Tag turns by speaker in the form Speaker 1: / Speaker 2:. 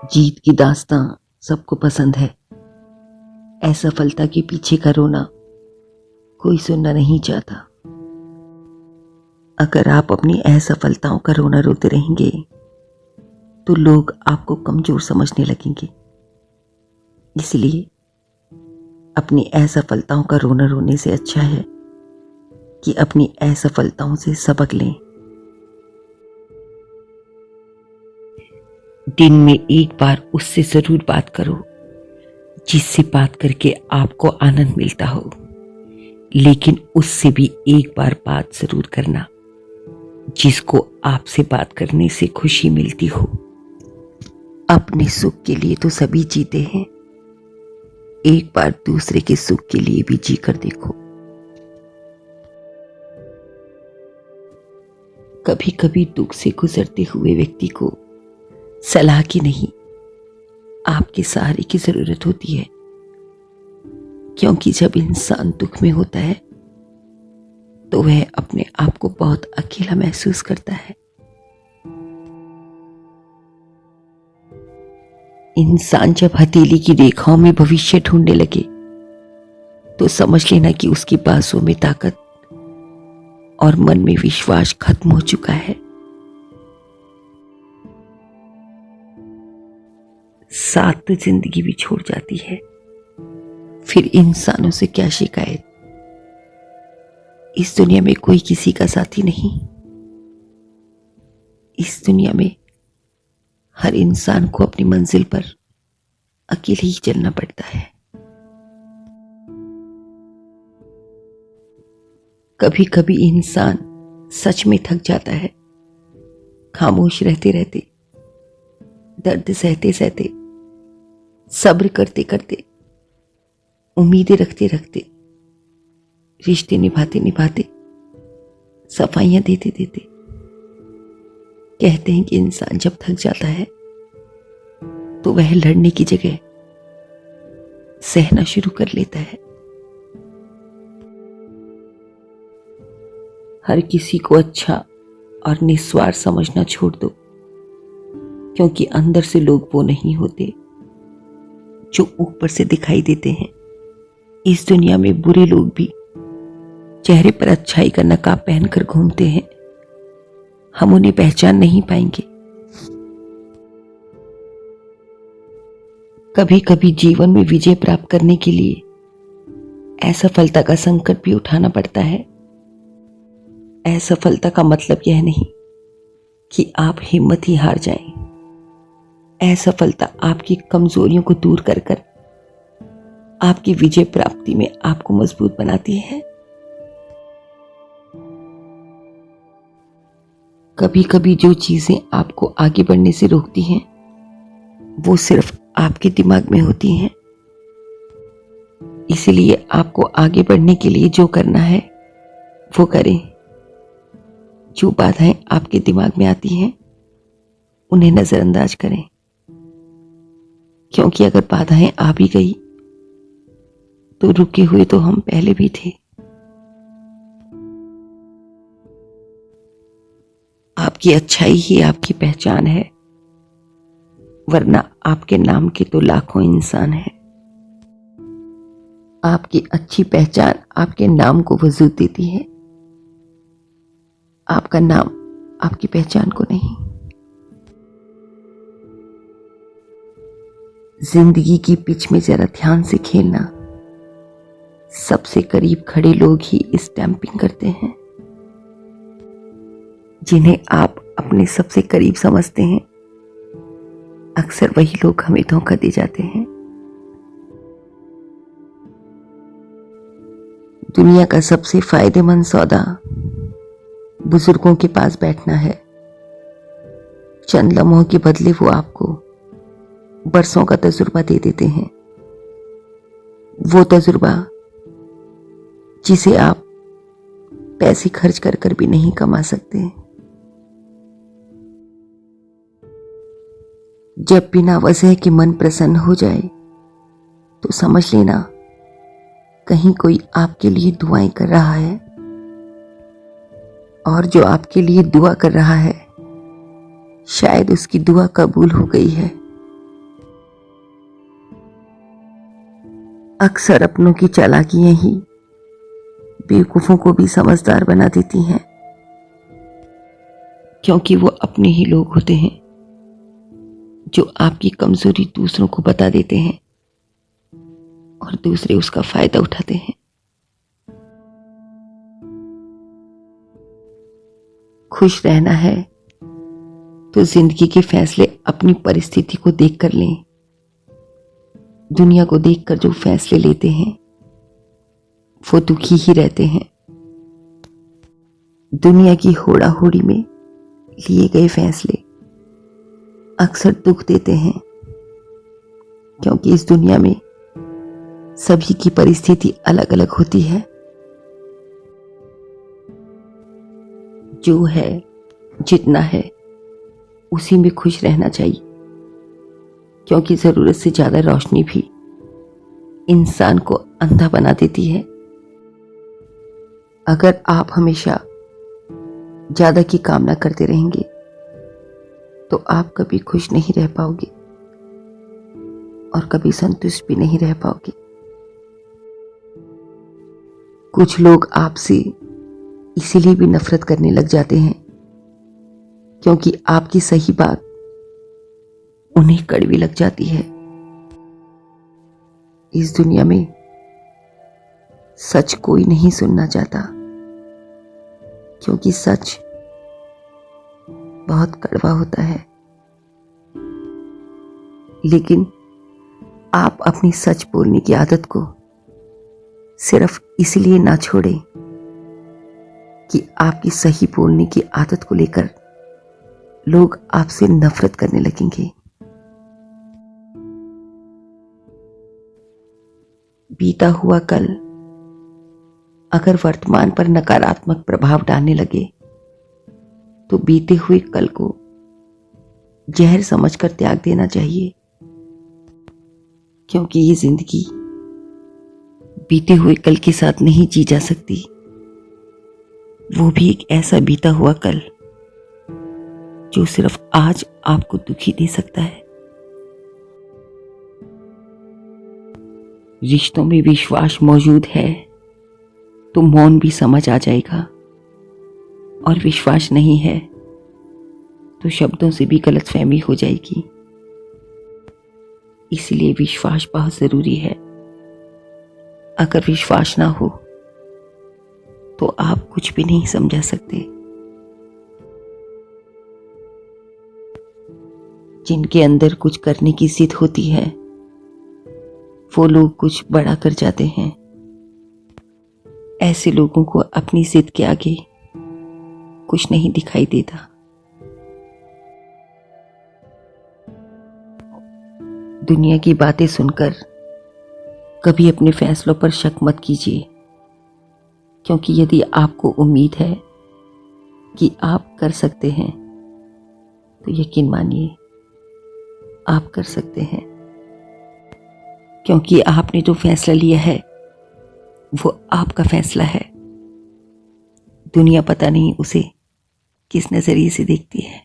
Speaker 1: जीत की दास्तां सबको पसंद है। असफलता के पीछे का रोना कोई सुनना नहीं चाहता। अगर आप अपनी असफलताओं का रोना रोते रहेंगे तो लोग आपको कमजोर समझने लगेंगे। इसलिए अपनी असफलताओं का रोना रोने से अच्छा है कि अपनी असफलताओं से सबक लें। दिन में एक बार उससे जरूर बात करो जिससे बात करके आपको आनंद मिलता हो, लेकिन उससे भी एक बार बात जरूर करना जिसको आपसे बात करने से खुशी मिलती हो। अपने सुख के लिए तो सभी जीते हैं, एक बार दूसरे के सुख के लिए भी जी कर देखो। कभी कभी दुख से गुजरते हुए व्यक्ति को सलाह की नहीं, आपके सहारे की जरूरत होती है, क्योंकि जब इंसान दुख में होता है तो वह अपने आप को बहुत अकेला महसूस करता है। इंसान जब हथेली की रेखाओं में भविष्य ढूंढने लगे तो समझ लेना कि उसकी बांसों में ताकत और मन में विश्वास खत्म हो चुका है। साथ तो जिंदगी भी छोड़ जाती है, फिर इंसानों से क्या शिकायत। इस दुनिया में कोई किसी का साथी नहीं। इस दुनिया में हर इंसान को अपनी मंजिल पर अकेले ही चलना पड़ता है। कभी कभी इंसान सच में थक जाता है, खामोश रहते रहते, दर्द सहते सहते, सब्र करते करते, उम्मीदें रखते रखते, रिश्ते निभाते निभाते, सफाइयां देते देते। कहते हैं कि इंसान जब थक जाता है तो वह लड़ने की जगह सहना शुरू कर लेता है। हर किसी को अच्छा और निस्वार्थ समझना छोड़ दो, क्योंकि अंदर से लोग वो नहीं होते जो ऊपर से दिखाई देते हैं। इस दुनिया में बुरे लोग भी चेहरे पर अच्छाई का नकाब पहनकर घूमते हैं, हम उन्हें पहचान नहीं पाएंगे। कभी कभी जीवन में विजय प्राप्त करने के लिए असफलता का संकट भी उठाना पड़ता है। असफलता का मतलब यह नहीं कि आप हिम्मत ही हार जाएं। असफलता आपकी कमजोरियों को दूर कर कर आपकी विजय प्राप्ति में आपको मजबूत बनाती है। कभी कभी जो चीजें आपको आगे बढ़ने से रोकती हैं वो सिर्फ आपके दिमाग में होती हैं। इसलिए आपको आगे बढ़ने के लिए जो करना है वो करें। जो बाधाएं आपके दिमाग में आती हैं उन्हें नजरअंदाज करें, क्योंकि अगर बाधाएं आ भी गई तो रुके हुए तो हम पहले भी थे। आपकी अच्छाई ही आपकी पहचान है, वरना आपके नाम के तो लाखों इंसान हैं। आपकी अच्छी पहचान आपके नाम को वजूद देती है, आपका नाम आपकी पहचान को नहीं। जिंदगी की पिच में जरा ध्यान से खेलना। सबसे करीब खड़े लोग ही स्टैंपिंग करते हैं। जिन्हें आप अपने सबसे करीब समझते हैं अक्सर वही लोग हमें धोखा दे जाते हैं। दुनिया का सबसे फायदेमंद सौदा बुजुर्गों के पास बैठना है। चंद लम्हों के बदले वो आपको बरसों का तजुर्बा दे देते हैं। वो तजुर्बा जिसे आप पैसे खर्च कर कर भी नहीं कमा सकते। जब बिना वजह के मन प्रसन्न हो जाए तो समझ लेना कहीं कोई आपके लिए दुआएं कर रहा है, और जो आपके लिए दुआ कर रहा है शायद उसकी दुआ कबूल हो गई है। अक्सर अपनों की चालाकियां ही बेवकूफों को भी समझदार बना देती हैं, क्योंकि वो अपने ही लोग होते हैं जो आपकी कमजोरी दूसरों को बता देते हैं और दूसरे उसका फायदा उठाते हैं। खुश रहना है तो जिंदगी के फैसले अपनी परिस्थिति को देखकर लें। दुनिया को देखकर जो फैसले लेते हैं वो दुखी ही रहते हैं। दुनिया की होड़ा होड़ी में लिए गए फैसले अक्सर दुख देते हैं, क्योंकि इस दुनिया में सभी की परिस्थिति अलग अलग होती है। जो है, जितना है, उसी में खुश रहना चाहिए, क्योंकि जरूरत से ज्यादा रोशनी भी इंसान को अंधा बना देती है। अगर आप हमेशा ज्यादा की कामना करते रहेंगे तो आप कभी खुश नहीं रह पाओगे और कभी संतुष्ट भी नहीं रह पाओगे। कुछ लोग आपसे इसीलिए भी नफरत करने लग जाते हैं क्योंकि आपकी सही बात उन्हें कड़वी लग जाती है। इस दुनिया में सच कोई नहीं सुनना चाहता, क्योंकि सच बहुत कड़वा होता है। लेकिन आप अपनी सच बोलने की आदत को सिर्फ इसलिए ना छोड़ें कि आपकी सही बोलने की आदत को लेकर लोग आपसे नफरत करने लगेंगे। बीता हुआ कल अगर वर्तमान पर नकारात्मक प्रभाव डालने लगे तो बीते हुए कल को जहर समझकर त्याग देना चाहिए, क्योंकि ये जिंदगी बीते हुए कल के साथ नहीं जी जा सकती। वो भी एक ऐसा बीता हुआ कल जो सिर्फ आज आपको दुखी दे सकता है। रिश्तों में विश्वास मौजूद है तो मौन भी समझ आ जाएगा, और विश्वास नहीं है तो शब्दों से भी गलतफहमी हो जाएगी। इसलिए विश्वास बहुत जरूरी है। अगर विश्वास ना हो तो आप कुछ भी नहीं समझा सकते। जिनके अंदर कुछ करने की जिद होती है वो लोग कुछ बड़ा कर जाते हैं। ऐसे लोगों को अपनी जिद के आगे कुछ नहीं दिखाई देता। दुनिया की बातें सुनकर कभी अपने फैसलों पर शक मत कीजिए, क्योंकि यदि आपको उम्मीद है कि आप कर सकते हैं तो यकीन मानिए आप कर सकते हैं, क्योंकि आपने जो फैसला लिया है वो आपका फैसला है। दुनिया पता नहीं उसे किस नजरिए से देखती है।